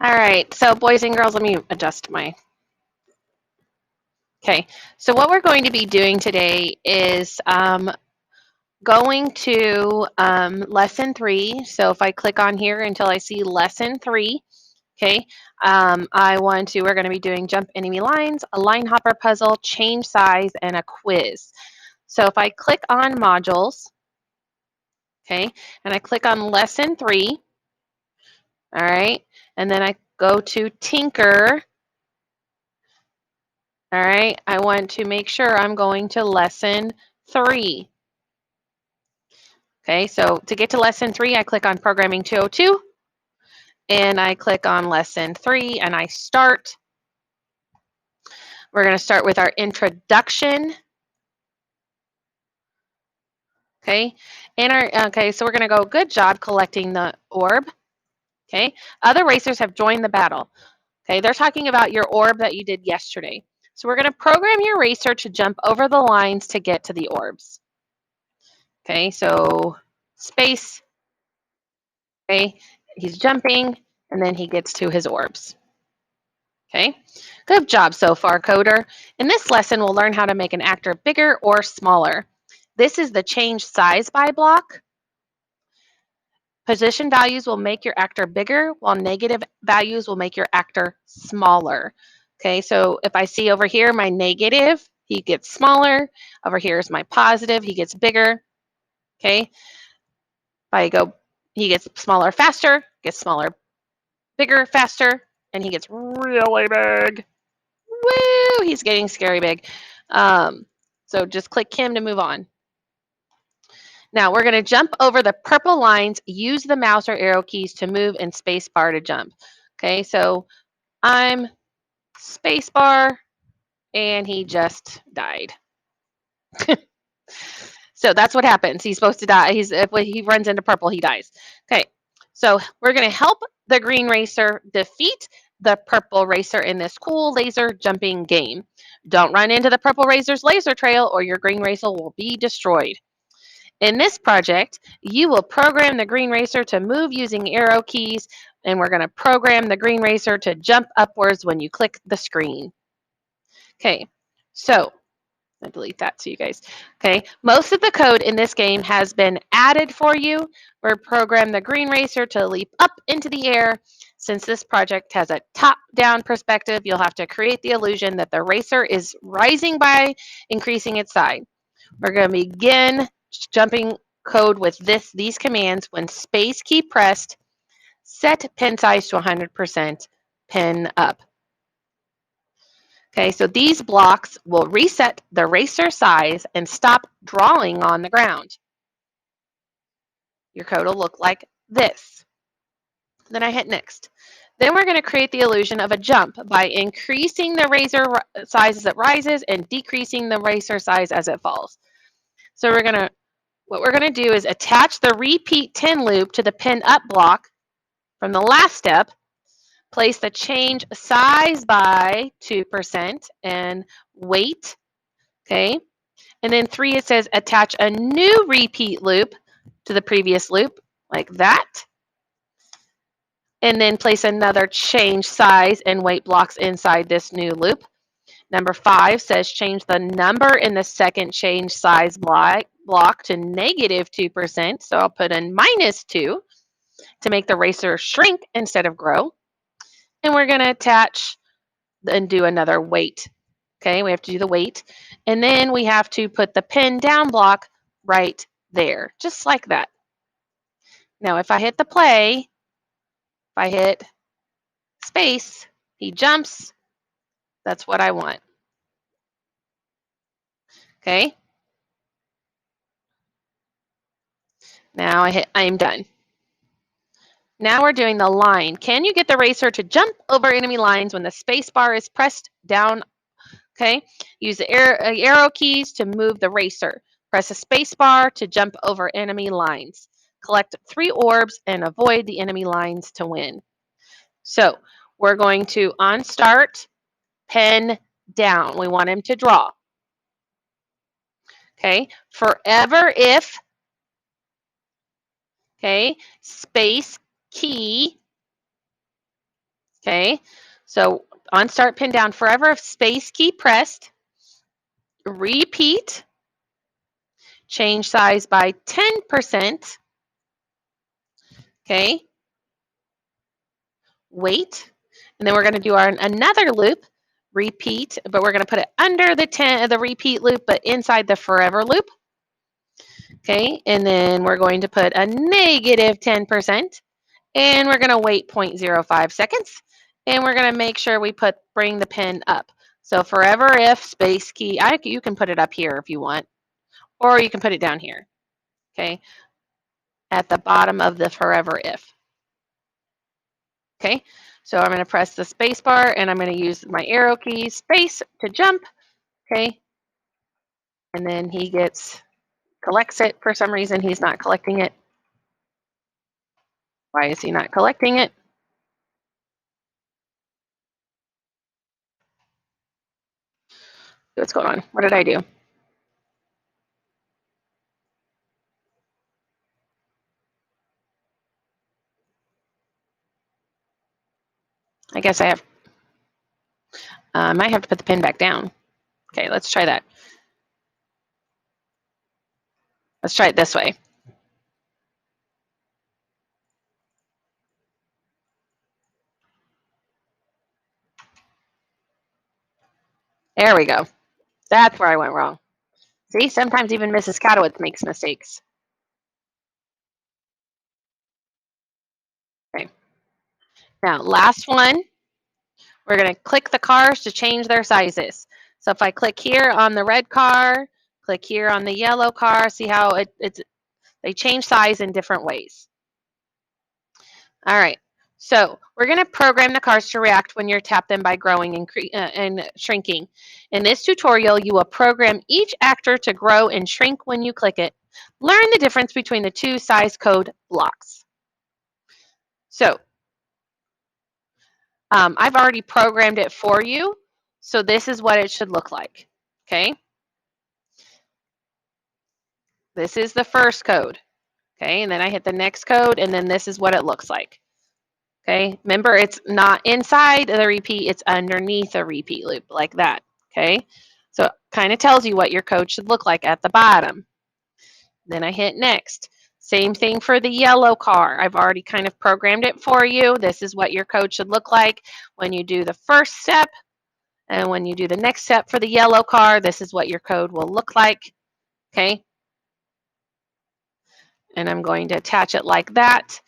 All right, so boys and girls, let me adjust my. Okay, so what we're going to be doing today is going to lesson 3. So if I click on here until I see lesson 3, okay, we're going to be doing jump enemy lines, a line hopper puzzle, change size, and a quiz. So if I click on modules, okay, and I click on lesson 3, all right, and then I go to Tinker. All right, I want to make sure I'm going to lesson 3. Okay, so to get to lesson 3, I click on Programming 202, and I click on lesson 3, and I start. We're going to start with our introduction. Okay, so we're going to go, good job collecting the orb. Okay, other racers have joined the battle. Okay, they're talking about your orb that you did yesterday. So we're going to program your racer to jump over the lines to get to the orbs. Okay, so space. Okay, he's jumping, and then he gets to his orbs. Okay, good job so far, coder. In this lesson, we'll learn how to make an actor bigger or smaller. This is the change size by block. Position values will make your actor bigger, while negative values will make your actor smaller. Okay, so if I see over here my negative, he gets smaller. Over here is my positive, he gets bigger. Okay, if I go, he gets smaller faster, gets smaller, bigger, faster, and he gets really big. Woo! He's getting scary big. So just click him to move on. Now we're going to jump over the purple lines. Use the mouse or arrow keys to move and space bar to jump. Okay, so I'm space bar, and he just died. So that's what happens. He's supposed to die. If he runs into purple, he dies. Okay, so we're going to help the green racer defeat the purple racer in this cool laser jumping game. Don't run into the purple racer's laser trail or your green racer will be destroyed. In this project, you will program the green racer to move using arrow keys, and we're going to program the green racer to jump upwards when you click the screen. Okay, so I delete that so you guys. Okay, most of the code in this game has been added for you. We're programmed the green racer to leap up into the air. Since this project has a top-down perspective, you'll have to create the illusion that the racer is rising by increasing its side. We're going to begin jumping code with these commands. When space key pressed, set pin size to 100%, pin up. Okay, so these blocks will reset the racer size and stop drawing on the ground. Your code will look like this. Then I hit next. Then we're going to create the illusion of a jump by increasing the racer size as it rises and decreasing the racer size as it falls. So what we're going to do is attach the repeat 10 loop to the pin up block from the last step. Place the change size by 2% and wait. Okay. And then 3, it says attach a new repeat loop to the previous loop, like that. And then place another change size and wait blocks inside this new loop. Number 5 says change the number in the second change size block to negative 2%. So I'll put in -2 to make the racer shrink instead of grow. And we're going to attach and do another wait. Okay, we have to do the wait. And then we have to put the pin down block right there, just like that. Now, if I hit the play, if I hit space, he jumps. That's what I want. Okay. Now I'm done. Now we're doing the line. Can you get the racer to jump over enemy lines when the space bar is pressed down? Okay. Use the arrow keys to move the racer. Press the space bar to jump over enemy lines. Collect 3 orbs and avoid the enemy lines to win. So we're going to on start, pen down. We want him to draw. Okay. Forever if, okay, space key, Okay, so on start pin down forever, space key pressed, repeat, change size by 10%, okay, wait, and then we're going to do another loop, repeat, but we're going to put it under the repeat loop, but inside the forever loop, okay, and then we're going to put a negative 10%, and we're going to wait 0.05 seconds, and we're going to make sure we bring the pin up. So forever if space key, you can put it up here if you want, or you can put it down here, okay, at the bottom of the forever if. Okay, so I'm going to press the space bar and I'm going to use my arrow key, space to jump, okay, and then he collects it. For some reason, he's not collecting it. Why is he not collecting it? What's going on? What did I do? I guess I might have to put the pin back down. Okay, let's try that. Let's try it this way. There we go. That's where I went wrong. See, sometimes even Mrs. Catowitz makes mistakes. Okay. Now, last one, we're going to click the cars to change their sizes. So if I click here on the red car, click here on the yellow car, see how they change size in different ways. All right. So we're going to program the cars to react when you tap them by growing and shrinking. In this tutorial, you will program each actor to grow and shrink when you click it. Learn the difference between the two size code blocks. So I've already programmed it for you. So this is what it should look like. Okay. This is the first code. Okay. And then I hit the next code, and then this is what it looks like. Okay, remember it's not inside the repeat, it's underneath a repeat loop like that. Okay, so it kind of tells you what your code should look like at the bottom. Then I hit next. Same thing for the yellow car. I've already kind of programmed it for you. This is what your code should look like when you do the first step. And when you do the next step for the yellow car, this is what your code will look like. Okay, and I'm going to attach it like that.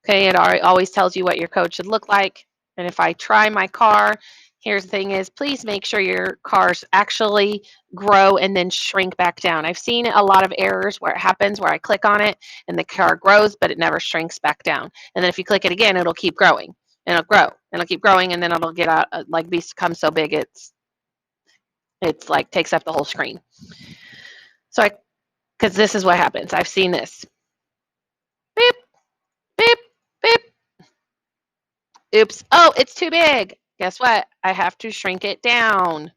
Okay, it always tells you what your code should look like. And if I try my car, here's the thing is, please make sure your cars actually grow and then shrink back down. I've seen a lot of errors where it happens where I click on it and the car grows, but it never shrinks back down. And then if you click it again, it'll keep growing and it'll grow and it'll keep growing, and then it'll get out, like become so big it's like takes up the whole screen. So because this is what happens. I've seen this. Beep, beep, beep. Oops. Oh, it's too big. Guess what? I have to shrink it down.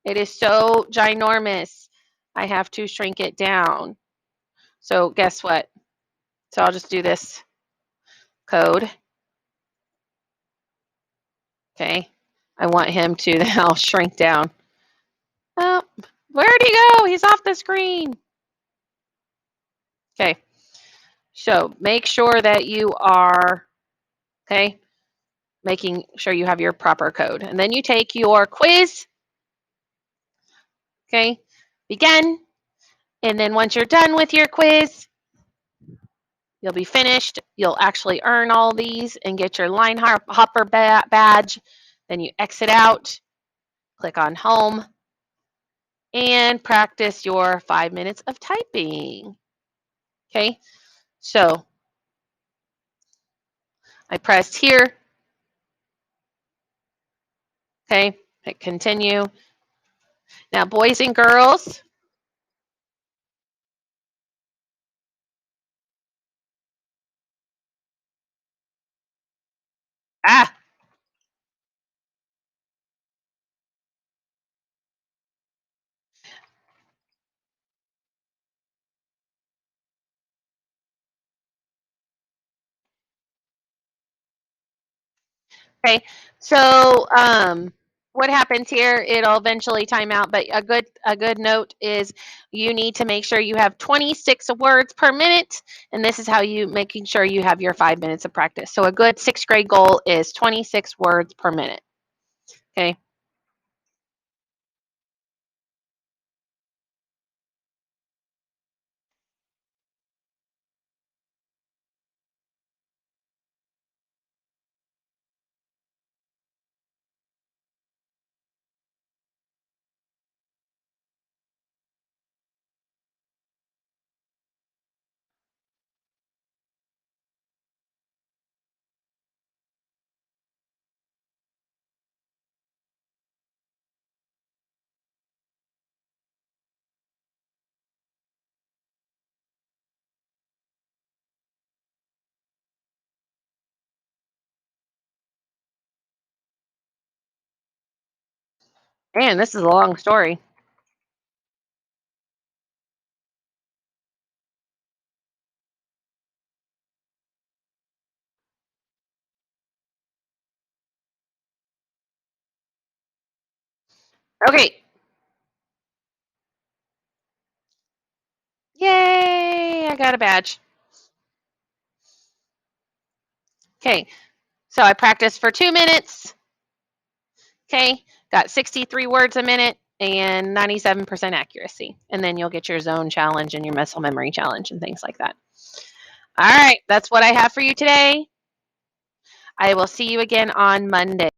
It is so ginormous. I have to shrink it down. So guess what? So I'll just do this code. Okay. I want him to now shrink down. Oh, where'd he go? He's off the screen. Okay. So make sure that you are, okay, making sure you have your proper code. And then you take your quiz. Okay. Begin. And then once you're done with your quiz, you'll be finished. You'll actually earn all these and get your line hopper badge. Then you exit out, click on home, and practice your 5 minutes of typing. Okay, so I pressed here. Okay, hit continue. Now, boys and girls, ah, Okay, so what happens here? It'll eventually time out, but a good note is you need to make sure you have 26 words per minute, and this is how you making sure you have your 5 minutes of practice. So a good sixth grade goal is 26 words per minute. Okay. Man, this is a long story. Okay. Yay! I got a badge. Okay. So I practiced for 2 minutes. Okay. Got 63 words a minute and 97% accuracy. And then you'll get your zone challenge and your muscle memory challenge and things like that. All right. That's what I have for you today. I will see you again on Monday.